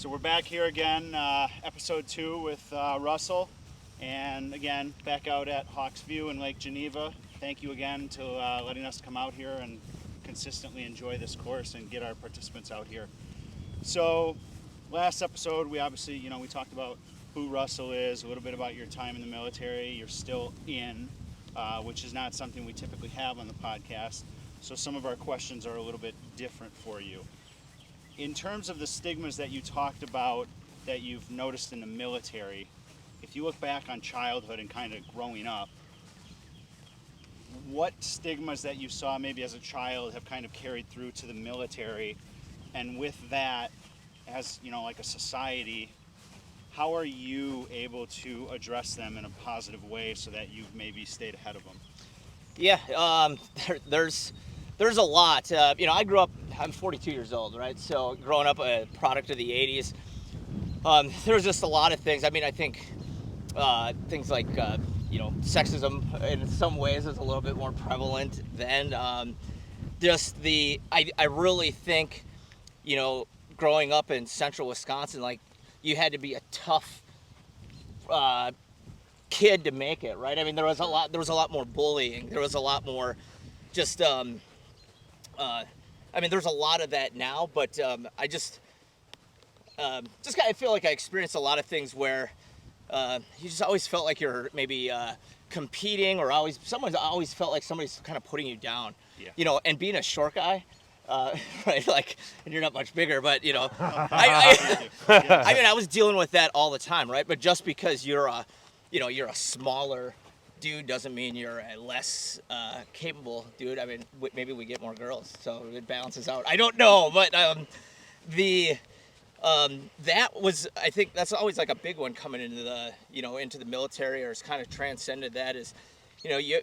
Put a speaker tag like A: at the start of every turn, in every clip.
A: So we're back here again, episode 2 with Russell, and again, back out at Hawks View in Lake Geneva. Thank you again to letting us come out here and consistently enjoy this course and get our participants out here. So last episode, we obviously, we talked about who Russell is, a little bit about your time in the military. You're still in, which is not something we typically have on the podcast. So some of our questions are a little bit different for you. In terms of the stigmas that you talked about that you've noticed in the military, if you look back on childhood and kind of growing up, what stigmas that you saw maybe as a child have kind of carried through to the military? And with that, as like a society, how are you able to address them in a positive way so that you've maybe stayed ahead of them?
B: Yeah, there's a lot. I grew up. I'm 42 years old, right? So growing up a product of the 80s, there was just a lot of things. I mean, I think things like sexism in some ways is a little bit more prevalent then. I really think, growing up in central Wisconsin, like you had to be a tough kid to make it, right? I mean, there was a lot more bullying. There was a lot more just there's a lot of that now, but I just kind of feel like I experienced a lot of things where you just always felt like you're maybe competing, or someone's always felt like somebody's kind of putting you down.
A: Yeah.
B: And being a short guy, right? Like, and you're not much bigger, but I was dealing with that all the time, right? But just because you're a smaller dude doesn't mean you're a less capable dude. I mean, maybe we get more girls, so it balances out. I don't know, but that was, I think that's always like a big one coming into the military, or it's kind of transcended that is, you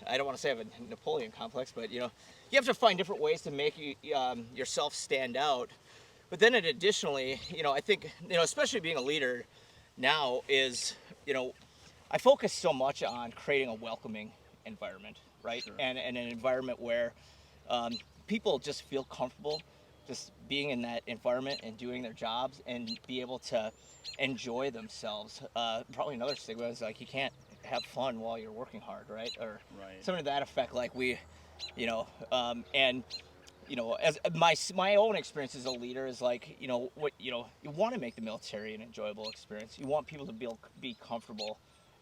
B: I don't want to say I have a Napoleon complex, but you have to find different ways to make yourself stand out. But then additionally, I think, especially being a leader now is, I focus so much on creating a welcoming environment, right?
A: Sure.
B: And an environment where people just feel comfortable just being in that environment and doing their jobs and be able to enjoy themselves. Probably another stigma is like you can't have fun while you're working hard, right? Or something to that effect. Like we, as my own experience as a leader is like, you want to make the military an enjoyable experience. You want people to be comfortable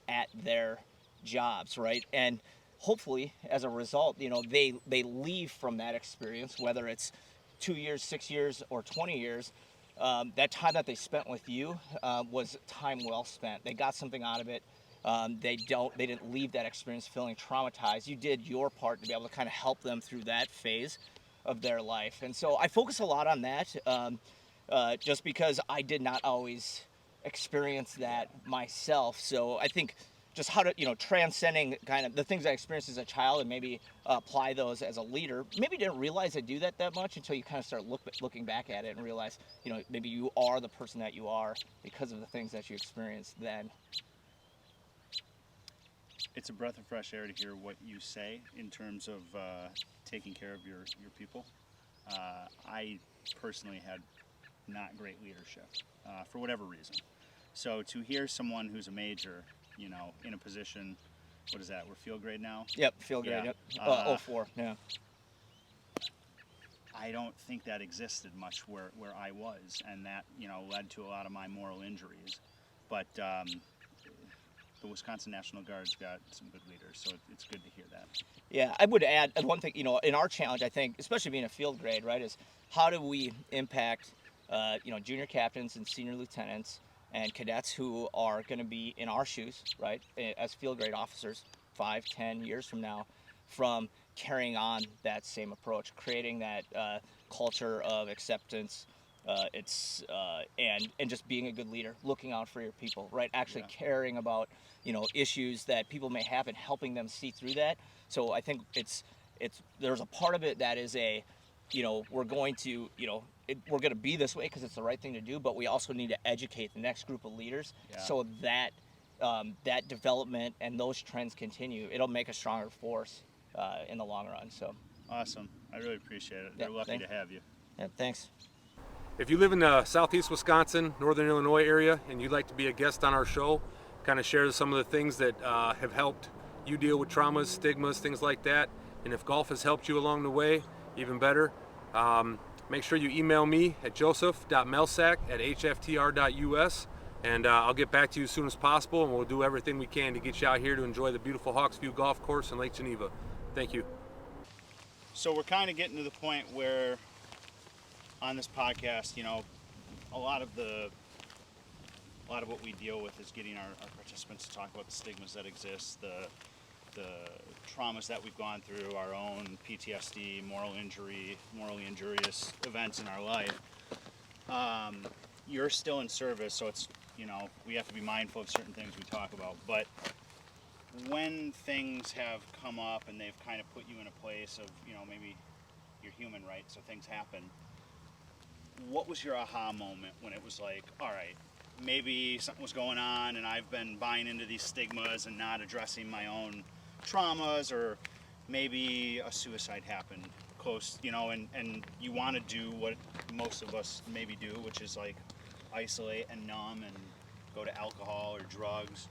B: at their jobs, right? And hopefully, as a result, they leave from that experience, whether it's 2 years, 6 years, or 20 years. That time that they spent with you was time well spent. They got something out of it. They didn't leave that experience feeling traumatized. You did your part to be able to kind of help them through that phase of their life. And so I focus a lot on that, just because I did not always experience that myself. So I think just how to, transcending kind of the things I experienced as a child and maybe apply those as a leader. Maybe didn't realize I do that much until you kind of start looking back at it and realize, maybe you are the person that you are because of the things that you experienced then.
A: It's a breath of fresh air to hear what you say in terms of taking care of your people. I personally had not great leadership for whatever reason. So to hear someone who's a major, in a position, what is that? We're field grade now?
B: Yep, field grade,
A: Yeah.
B: yep. 04, yeah.
A: I don't think that existed much where I was, and that, led to a lot of my moral injuries. But the Wisconsin National Guard's got some good leaders, so it's good to hear that.
B: Yeah, I would add one thing, in our challenge, I think, especially being a field grade, right, is how do we impact, junior captains and senior lieutenants and cadets who are going to be in our shoes, right, as field grade officers 5-10 years from now, from carrying on that same approach, creating that culture of acceptance, and just being a good leader, looking out for your people, right, actually caring about issues that people may have and helping them see through that. So I think there's a part of it that is we're going to we're going to be this way because it's the right thing to do, but we also need to educate the next group of leaders so that that development and those trends continue. It'll make a stronger force in the long run. So
A: awesome. I really appreciate it. They're lucky to have you.
B: Yeah, thanks.
C: if you live in the southeast Wisconsin, northern Illinois area, and you'd like to be a guest on our show, kind of share some of the things that have helped you deal with traumas, stigmas, things like that, and if golf has helped you along the way, even better, make sure you email me at joseph.melsack@hftr.us, and I'll get back to you as soon as possible, and we'll do everything we can to get you out here to enjoy the beautiful Hawks View Golf Course in Lake Geneva. Thank you.
A: So we're kind of getting to the point where on this podcast, you know, a lot of what we deal with is getting our participants to talk about the stigmas that exist, the traumas that we've gone through, our own PTSD, morally injurious events in our life. You're still in service, so it's, you know, we have to be mindful of certain things we talk about. But when things have come up and they've kind of put you in a place of, you know, maybe you're human, right? So things happen. What was your aha moment when it was like, all right, maybe something was going on and I've been buying into these stigmas and not addressing my own traumas, or maybe a suicide happened close, you know, and you want to do what most of us maybe do, which is like isolate and numb and go to alcohol or drugs.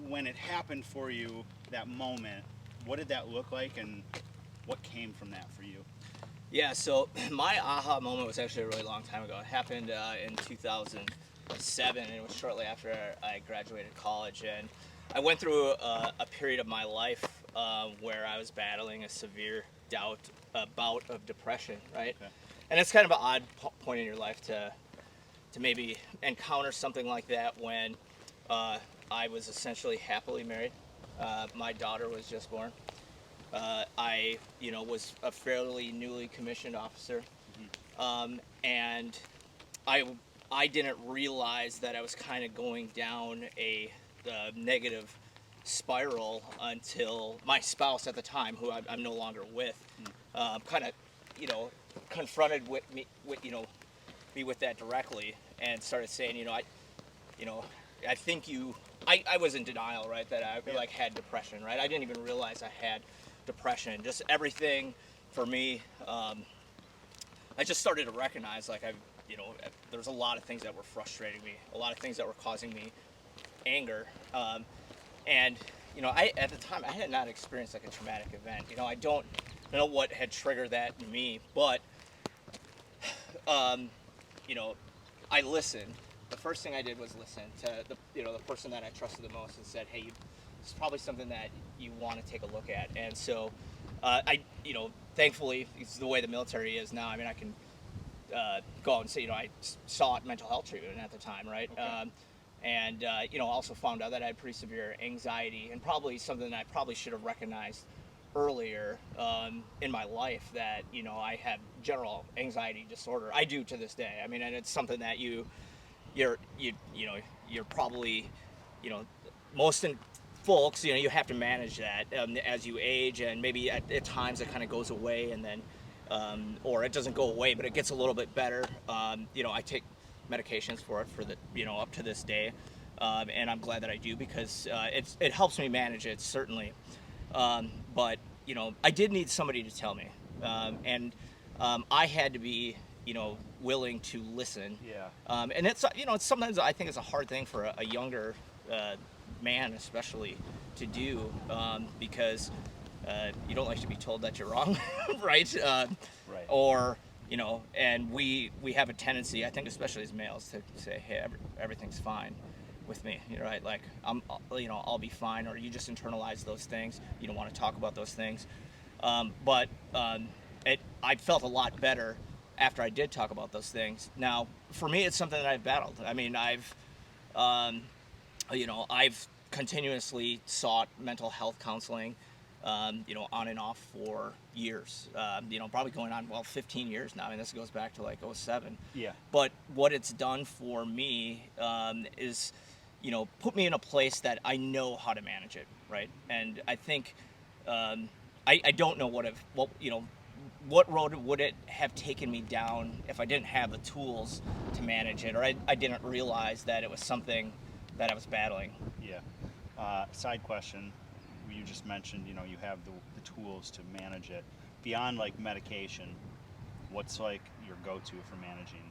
A: When it happened for you, that moment, what did that look like and what came from that for you?
B: Yeah, so my aha moment was actually a really long time ago. It happened in 2007, and it was shortly after I graduated college. And I went through a period of my life where I was battling a severe bout of depression, right? Okay. And it's kind of an odd point in your life to maybe encounter something like that when I was essentially happily married. My daughter was just born. I, you know, was a fairly newly commissioned officer, and I didn't realize that I was kind of going down a negative spiral until my spouse at the time, who I'm no longer with, kind of, you know, confronted me with that directly and started saying, I think I was in denial, right, that I like had depression, right? I didn't even realize I had depression. Just everything for me, I just started to recognize like there was a lot of things that were frustrating me, a lot of things that were causing me anger, and at the time I had not experienced like a traumatic event. I don't know what had triggered that in me, but I listened. The first thing I did was listen to the person that I trusted the most and said, hey, it's probably something that you want to take a look at. And so thankfully, it's the way the military is now. I mean, I can go out and say, I sought mental health treatment at the time, right? Okay. And also found out that I had pretty severe anxiety, and probably something that I probably should have recognized earlier in my life, that I have general anxiety disorder. I do to this day. I mean, and it's something that you're probably, most folks, you have to manage that as you age, and maybe at times it kind of goes away, and then or it doesn't go away, but it gets a little bit better. I take medications for it up to this day, and I'm glad that I do, because it helps me manage it, certainly. But I did need somebody to tell me, and I had to be willing to listen. Yeah. And it's sometimes I think it's a hard thing for a younger man especially to do, because you don't like to be told that you're wrong, right? Right. Or and we have a tendency, I think, especially as males, to say, hey, everything's fine with me, right? Like I'll be fine, or you just internalize those things. You don't want to talk about those things. But I felt a lot better after I did talk about those things. Now, for me, it's something that I've battled. I mean, I've continuously sought mental health counseling, on and off for years. Probably going on 15 years now. I mean, this goes back to like 2007. Yeah. But what it's done for me is, put me in a place that I know how to manage it, right? And I think I don't know what road would it have taken me down if I didn't have the tools to manage it, or I didn't realize that it was something that I was battling. Yeah. Side question, you just mentioned, you have the tools to manage it. Beyond like medication,
A: what's like your go-to for managing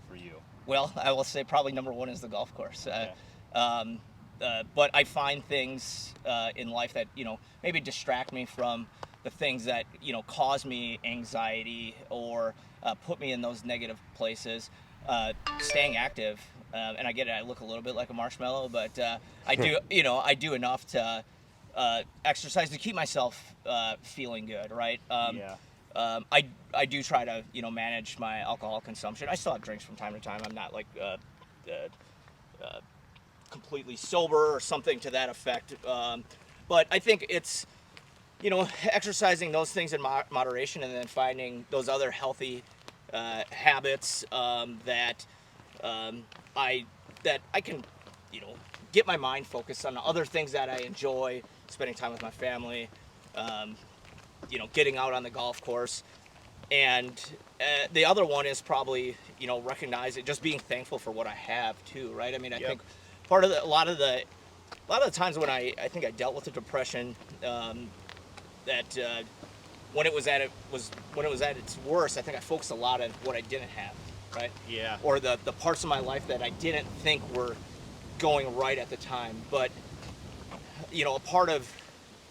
A: for you?
B: Well, I will say probably number one is the golf course.
A: Okay.
B: But I find things in life that, maybe distract me from the things that, cause me anxiety or put me in those negative places. Staying active, and I get it, I look a little bit like a marshmallow, but I do, I do enough to exercise to keep myself feeling good, right?
A: Yeah.
B: I do try to, manage my alcohol consumption. I still have drinks from time to time. I'm not like completely sober or something to that effect. But I think it's, exercising those things in moderation, and then finding those other healthy habits that I can, get my mind focused on other things that I enjoy, spending time with my family, getting out on the golf course. And the other one is probably, recognizing, just being thankful for what I have too, right? I mean, I think part of a lot of the times when I think I dealt with the depression, that when it was at its worst, I think I focused a lot on what I didn't have, right?
A: Yeah.
B: Or the parts of my life that I didn't think were going right at the time. But a part of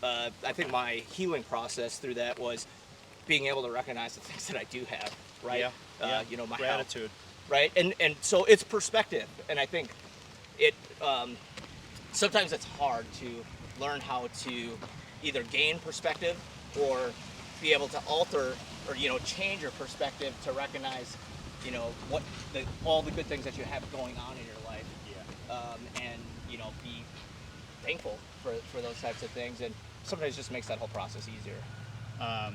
B: I think my healing process through that was being able to recognize the things that I do have, right?
A: Yeah.
B: My
A: gratitude.
B: health, right? And so it's perspective, and I think it sometimes it's hard to learn how to either gain perspective or be able to alter or change your perspective to recognize what all the good things that you have going on in your life. And be thankful for those types of things, and sometimes it just makes that whole process easier.
A: I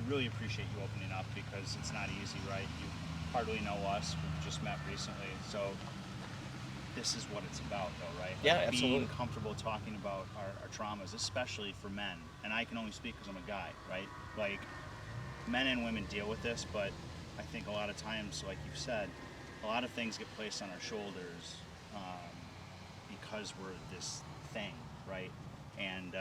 A: really appreciate you opening up, because it's not easy, right? You hardly know us. We've just met recently, so this is what it's about, though, right? Like,
B: Yeah, absolutely.
A: being comfortable talking about our traumas, especially for men. And I can only speak because I'm a guy, right? Like, men and women deal with this, but I think a lot of times, like you said, a lot of things get placed on our shoulders because we're this thing, right? And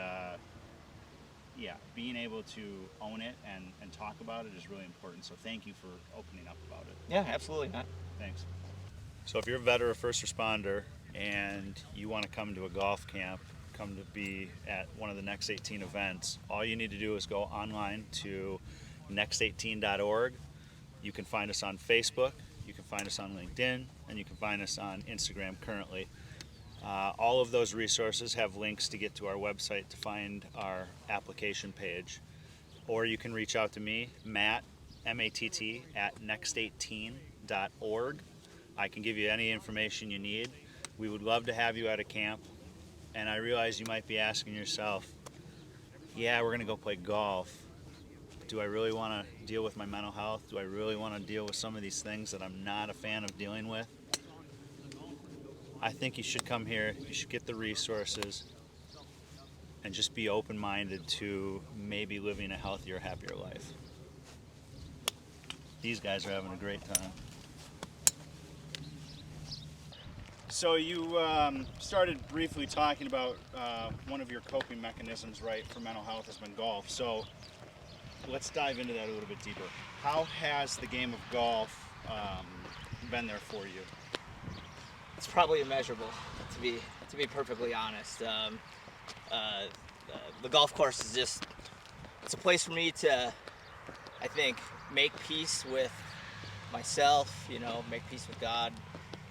A: being able to own it and talk about it is really important. So thank you for opening up about it.
B: Yeah, absolutely, Matt.
A: Thanks. So if you're a vet or a first responder and you want to come to a golf camp, come to be at one of the Next 18 events, all you need to do is go online to next18.org. You can find us on Facebook, you can find us on LinkedIn, and you can find us on Instagram currently. All of those resources have links to get to our website to find our application page. Or you can reach out to me, Matt, M-A-T-T, at next18.org. I can give you any information you need. We would love to have you at a camp. And I realize you might be asking yourself, yeah, we're going to go play golf. Do I really want to deal with my mental health? Do I really want to deal with some of these things that I'm not a fan of dealing with? I think you should come here, you should get the resources, and just be open-minded to maybe living a healthier, happier life. These guys are having a great time. So you started briefly talking about one of your coping mechanisms, right, for mental health has been golf. So let's dive into that a little bit deeper. How has the game of golf been there for you?
B: It's probably immeasurable, to be perfectly honest. The golf course is it's a place for me to, I think, make peace with myself, make peace with God,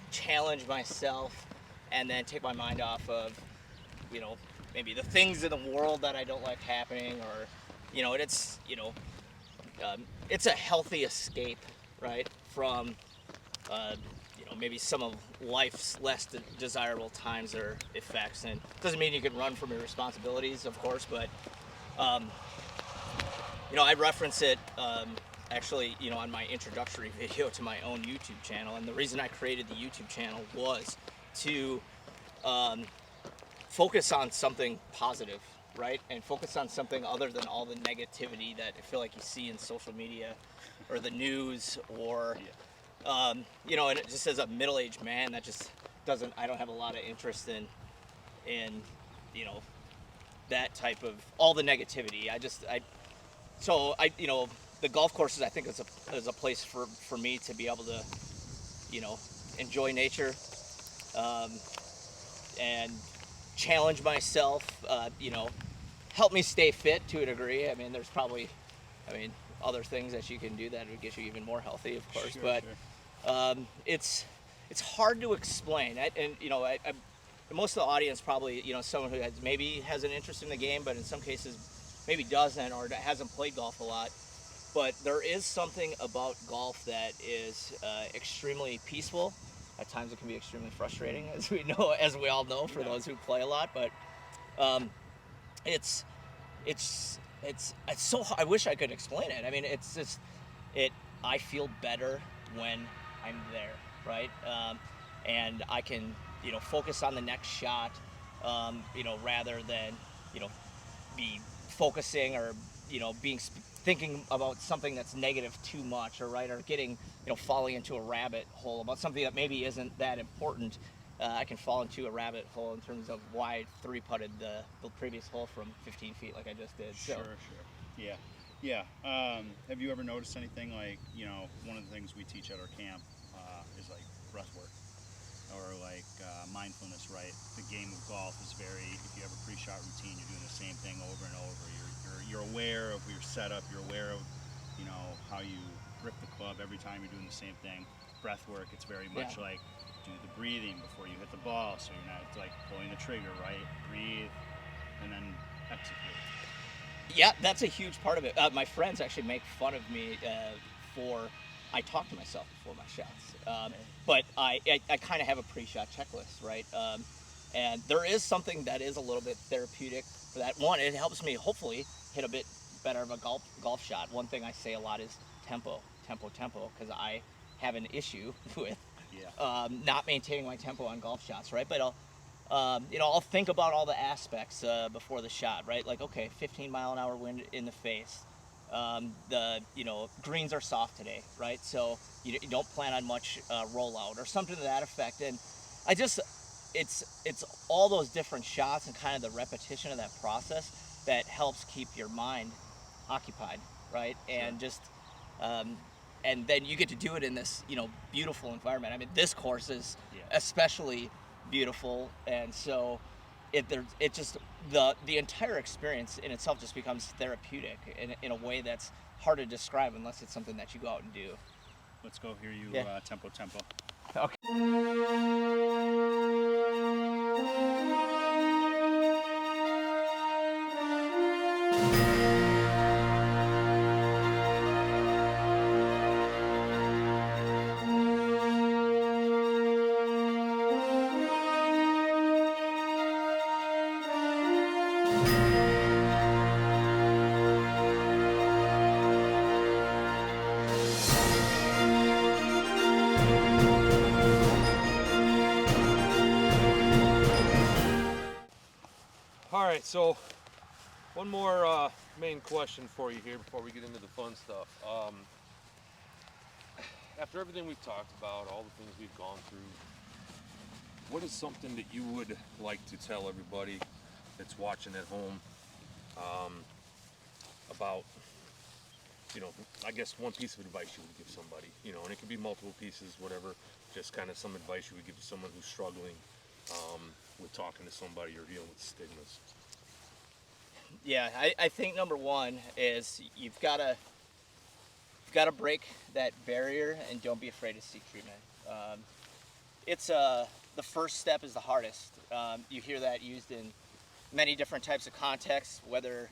B: challenge myself, and then take my mind off of, maybe the things in the world that I don't like happening, or, it's a healthy escape, right, from, maybe some of life's less desirable times or effects. And it doesn't mean you can run from your responsibilities, of course, but, I reference it, actually, on my introductory video to my own YouTube channel. And the reason I created the YouTube channel was to focus on something positive, right? And focus on something other than all the negativity that I feel like you see in social media or the news, or and it just as a middle-aged man that just I don't have a lot of interest in that type of all the negativity. So the golf courses, I think, is a place for me to be able to, enjoy nature, um, and challenge myself. Help me stay fit to a degree. I mean, there's probably, other things that you can do that would get you even more healthy, of course.
A: Sure,
B: But
A: sure.
B: it's hard to explain. Most of the audience probably, someone who maybe has an interest in the game, but in some cases maybe doesn't or hasn't played golf a lot. But there is something about golf that is extremely peaceful. At times it can be extremely frustrating, as we all know, for
A: Yeah.
B: those who play a lot. But um, it's it's so I wish I could explain it. I mean, it's just it. I feel better when I'm there, right? And I can focus on the next shot, rather than be focusing or being thinking about something that's negative too much, or right, or getting falling into a rabbit hole about something that maybe isn't that important. I can fall into a rabbit hole in terms of why I three putted the previous hole from 15 feet like I just did. So
A: Sure, sure. Yeah, yeah. Have you ever noticed anything like, one of the things we teach at our camp is like breath work or like mindfulness, right? The game of golf is very, if you have a pre-shot routine, you're doing the same thing over and over. You're aware of your setup, you're aware of, how you grip the club every time you're doing the same thing. Breath work, it's very much
B: Yeah.
A: like do the breathing before you hit the ball, so you're not like pulling the trigger, right? Breathe and then execute.
B: yeah, that's a huge part of it. My friends actually make fun of me for I talk to myself before my shots, but I kind of have a pre-shot checklist, right? And there is something that is a little bit therapeutic for that. One, it helps me hopefully hit a bit better of a golf shot. One thing I say a lot is tempo, tempo, tempo, because I have an issue with
A: Yeah.
B: not maintaining my tempo on golf shots, right? But I'll think about all the aspects before the shot, right? Like, okay, 15-mile-an-hour wind in the face. The greens are soft today, right? So you don't plan on much rollout or something to that effect. And I just, it's all those different shots and kind of the repetition of that process that helps keep your mind occupied, right?
A: Sure.
B: And just and then you get to do it in this beautiful environment. I mean, this course is
A: Yeah.
B: especially beautiful, and so it just the entire experience in itself just becomes therapeutic in a way that's hard to describe unless it's something that you go out and do.
A: Let's go hear you
B: Yeah.
A: tempo tempo.
B: Okay.
C: All right, so one more main question for you here before we get into the fun stuff. After everything we've talked about, all the things we've gone through, what is something that you would like to tell everybody that's watching at home about, I guess one piece of advice you would give somebody, and it could be multiple pieces, whatever, just kind of some advice you would give to someone who's struggling with talking to somebody or dealing with stigmas.
B: Yeah, I think number one is you've got to break that barrier and don't be afraid to seek treatment. It's the first step is the hardest. You hear that used in many different types of contexts, whether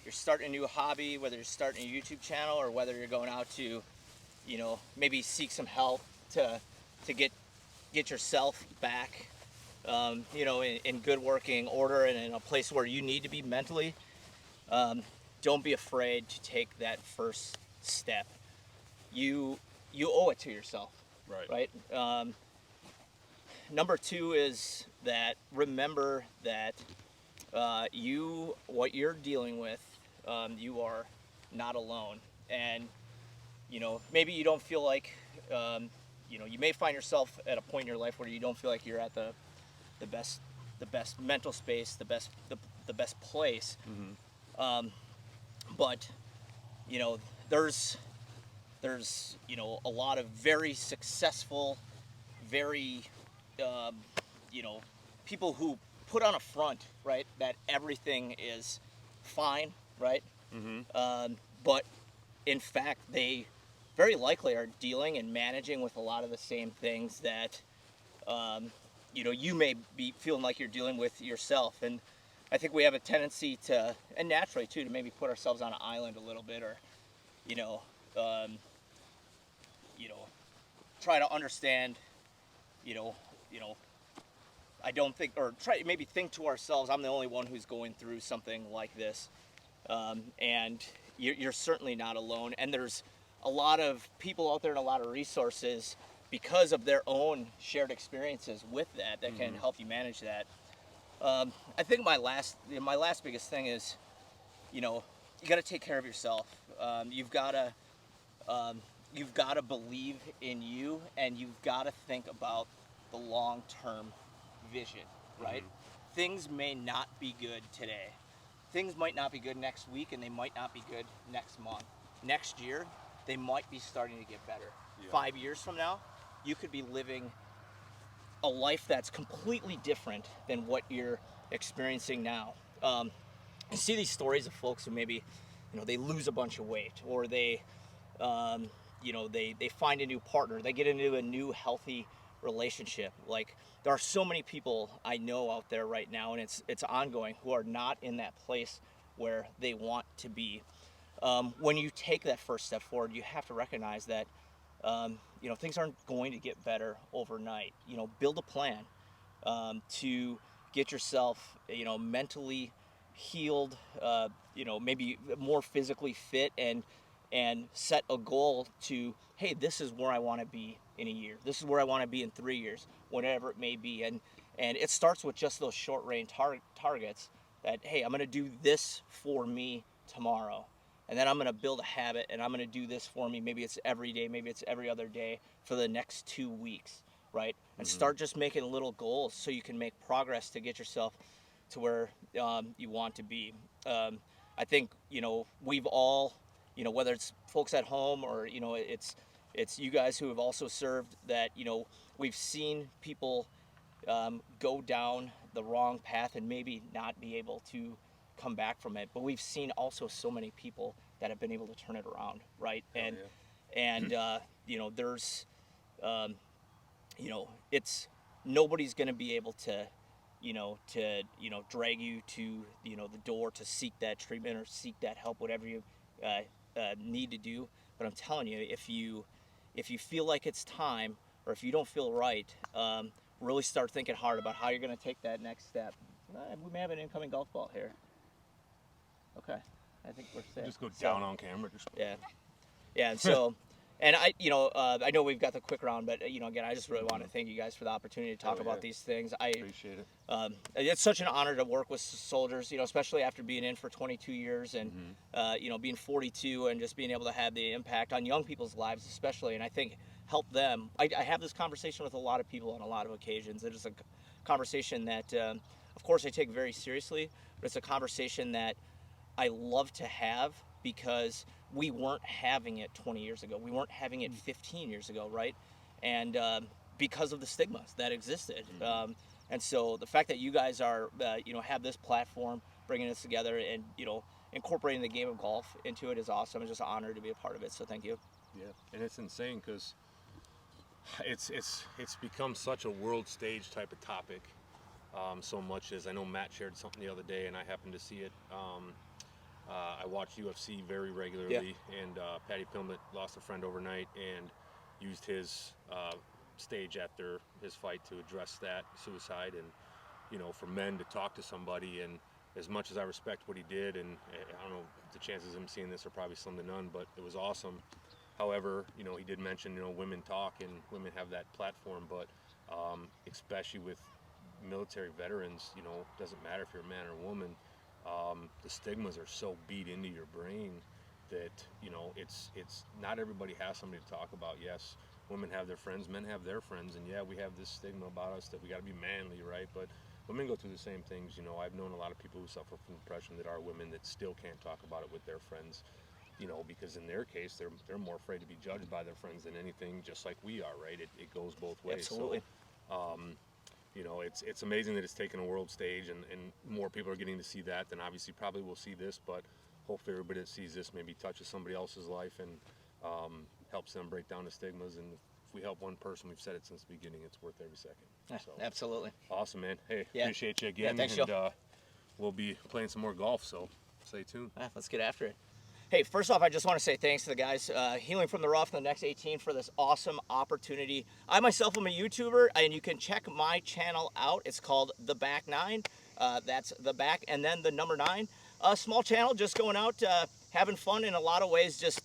B: you're starting a new hobby, whether you're starting a YouTube channel, or whether you're going out to, maybe seek some help to get yourself back, in good working order and in a place where you need to be mentally. Don't be afraid to take that first step. You owe it to yourself,
C: Right.
B: right? Number two is that remember that what you're dealing with, you are not alone. And maybe you don't feel like you may find yourself at a point in your life where you don't feel like you're at the best mental space, the best place.
C: Mm-hmm.
B: But there's you know, a lot of very successful, very you know, people who put on a front, right, that everything is fine, right? But in fact, they very likely are dealing and managing with a lot of the same things that you know, you may be feeling like you're dealing with yourself. And I think we have a tendency to, and naturally too, to maybe put ourselves on an island a little bit, or you know, you know, try to understand, you know, I don't think, or try maybe think to ourselves, I'm the only one who's going through something like this, and you're certainly not alone. And there's a lot of people out there and a lot of resources because of their own shared experiences with that can help you manage that. I think my last biggest thing is, you know, you got to take care of yourself. You've got to believe in you, and you've got to think about the long-term vision, right? Things may not be good today. Things might not be good next week, and they might not be good next month. Next year, they might be starting to get better. 5 years from now, you could be living a life that's completely different than what you're experiencing now. You see these stories of folks who maybe, you know, they lose a bunch of weight, or they, you know, they find a new partner, they get into a new healthy relationship. Like, there are so many people I know out there right now, and it's ongoing, who are not in that place where they want to be. When you take that first step forward, you have to recognize that you know, things aren't going to get better overnight. You know, build a plan to get yourself, you know, mentally healed, you know, maybe more physically fit, and set a goal to, hey, this is where I want to be in a year. This is where I want to be in 3 years, whatever it may be. And it starts with just those short range targets that, hey, I'm going to do this for me tomorrow. And then I'm going to build a habit, and I'm going to do this for me. Maybe it's every day, maybe it's every other day for the next 2 weeks, right? And start just making little goals so you can make progress to get yourself to where you want to be. I think, you know, we've all, you know, whether it's folks at home, or, you know, it's you guys who have also served, that, you know, we've seen people go down the wrong path and maybe not be able to come back from it. But we've seen also so many people that have been able to turn it around, right? And you know, there's you know, it's, nobody's going to be able to, you know, drag you to, you know, the door to seek that treatment or seek that help, whatever you need to do. But I'm telling you, if you feel like it's time, or if you don't feel right, really start thinking hard about how you're going to take that next step. We may have an incoming golf ball here. Okay, I think we're safe.
C: Just go down on camera.
B: Yeah, and so, and I, you know, I know we've got the quick round, but, you know, again, I just really want to thank you guys for the opportunity to talk about these things. I
C: appreciate it.
B: It's such an honor to work with soldiers, you know, especially after being in for 22 years, and you know, being 42, and just being able to have the impact on young people's lives, especially, and I think help them. I have this conversation with a lot of people on a lot of occasions. It is a conversation that, of course, I take very seriously, but it's a conversation that I love to have, because we weren't having it 20 years ago. We weren't having it 15 years ago, right? And because of the stigmas that existed. And so the fact that you guys are, you know, have this platform, bringing us together, and, you know, incorporating the game of golf into it is awesome. It's just an honor to be a part of it. So thank you.
C: Yeah, and it's insane because it's become such a world stage type of topic. So much as, I know Matt shared something the other day, and I happened to see it. I watch UFC very regularly, and Patty Pillman lost a friend overnight and used his stage after his fight to address that suicide, and, you know, for men to talk to somebody. And as much as I respect what he did, and I don't know, the chances of him seeing this are probably slim to none, but it was awesome. However, you know, he did mention, you know, women talk and women have that platform, but especially with military veterans, you know, it doesn't matter if you're a man or a woman. The stigmas are so beat into your brain that, you know, it's not everybody has somebody to talk about. Yes, women have their friends, men have their friends, and yeah, we have this stigma about us that we got to be manly, right? But women go through the same things. You know, I've known a lot of people who suffer from depression that are women that still can't talk about it with their friends. because in their case, they're more afraid to be judged by their friends than anything, just like we are, right? It goes both ways.
B: Absolutely.
C: So, it's amazing that it's taken a world stage, and more people are getting to see that than obviously probably will see this, but hopefully everybody that sees this maybe touches somebody else's life and helps them break down the stigmas. And if we help one person, we've said it since the beginning, it's worth every second.
B: Yeah,
C: So,
B: absolutely.
C: awesome, man. Hey,
B: Yeah.
C: appreciate you again.
B: Thanks,
C: and
B: Joe.
C: We'll be playing some more golf, so stay tuned.
B: Let's get after it. Hey, first off, I just want to say thanks to the guys, Healing from the Rough and the Next 18, for this awesome opportunity. I myself am a YouTuber, and you can check my channel out. It's called The Back 9. That's The Back, and then the number 9. A small channel, just going out, having fun in a lot of ways, just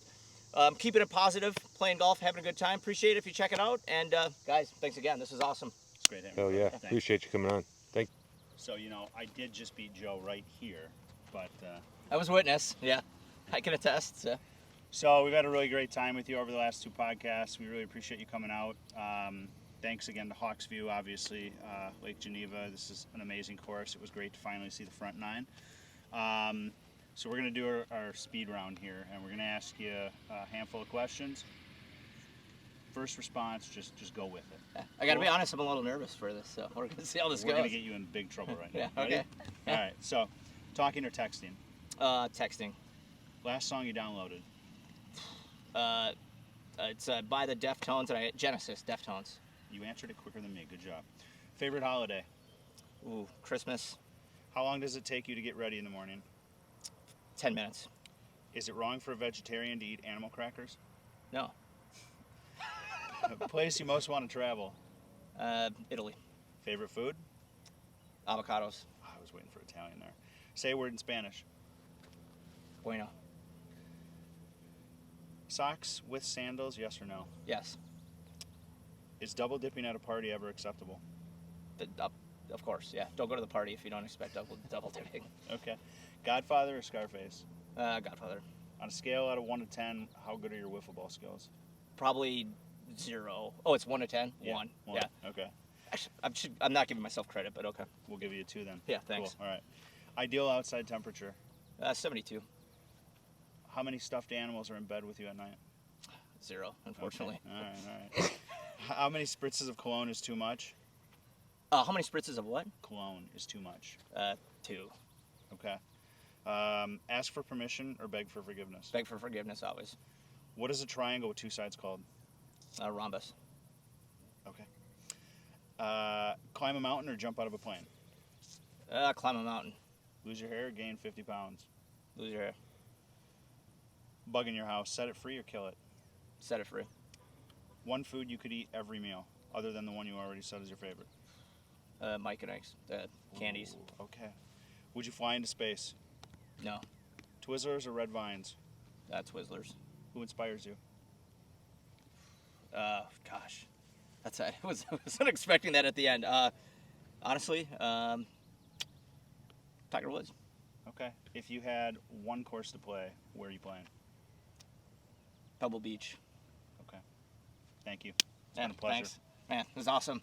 B: keeping it positive, playing golf, having a good time. Appreciate it if you check it out. And guys, thanks again. This is awesome.
A: It's great having
C: Hell
A: you.
C: yeah.
A: Thanks.
C: Appreciate you coming on. Thank you.
A: So, I did just beat Joe right here, but
B: I was a witness. Yeah, I can attest.
A: so we've had a really great time with you over the last 2 podcasts. We really appreciate you coming out. Thanks again to Hawks View, obviously, Lake Geneva. This is an amazing course. It was great to finally see the front 9. So we're going to do our speed round here, and we're going to ask you a handful of questions. First response, just go with it.
B: I got to be honest, I'm a little nervous for this, so we're going to see how this
A: We're
B: goes.
A: going to get you in big trouble right now.
B: Yeah,
A: Ready?
B: okay.
A: All right, so talking or texting?
B: Texting.
A: Last song you downloaded?
B: It's by the Deftones, and Genesis, Deftones.
A: You answered it quicker than me. Good job. Favorite holiday?
B: Ooh, Christmas,
A: How long does it take you to get ready in the morning?
B: 10 minutes.
A: Is it wrong for a vegetarian to eat animal crackers?
B: No.
A: Place you most want to travel?
B: Italy.
A: Favorite food?
B: Avocados.
A: Oh, I was waiting for Italian there. Say a word in Spanish.
B: Bueno.
A: Socks with sandals, yes or no?
B: Yes.
A: Is double dipping at a party ever acceptable?
B: Of course, yeah. Don't go to the party if you don't expect double dipping.
A: Okay. Godfather or Scarface?
B: Godfather.
A: On a scale out of 1 to 10, how good are your wiffle ball skills?
B: Probably 0. Oh, it's 1 to 10?
A: Yeah,
B: 1.
A: one.
B: Yeah.
A: Okay.
B: Actually, I'm not giving myself credit, but okay.
A: We'll give you a 2 then.
B: Yeah, thanks.
A: Cool. All right. Ideal outside temperature?
B: 72.
A: How many stuffed animals are in bed with you at night?
B: 0, unfortunately.
A: Okay. All right. How many spritzes of cologne is too much?
B: How many spritzes of what?
A: Cologne is too much.
B: 2.
A: Okay. Ask for permission or beg for forgiveness?
B: Beg for forgiveness always.
A: What is a triangle with 2 sides called?
B: Rhombus.
A: Okay. Climb a mountain or jump out of a plane?
B: Climb a mountain.
A: Lose your hair or gain 50 pounds?
B: Lose your hair.
A: Bug in your house, set it free or kill it?
B: Set it free.
A: One food you could eat every meal, other than the one you already said is your favorite?
B: Mike and Ike's. Candies.
A: Ooh, okay. Would you fly into space?
B: No.
A: Twizzlers or red vines?
B: Twizzlers.
A: Who inspires you?
B: Gosh. That's it. I wasn't expecting that at the end. Honestly, Tiger Woods.
A: Okay. If you had one course to play, where are you playing?
B: Pebble Beach.
A: Okay. Thank you. It's been a pleasure.
B: Thanks. Man, it was awesome.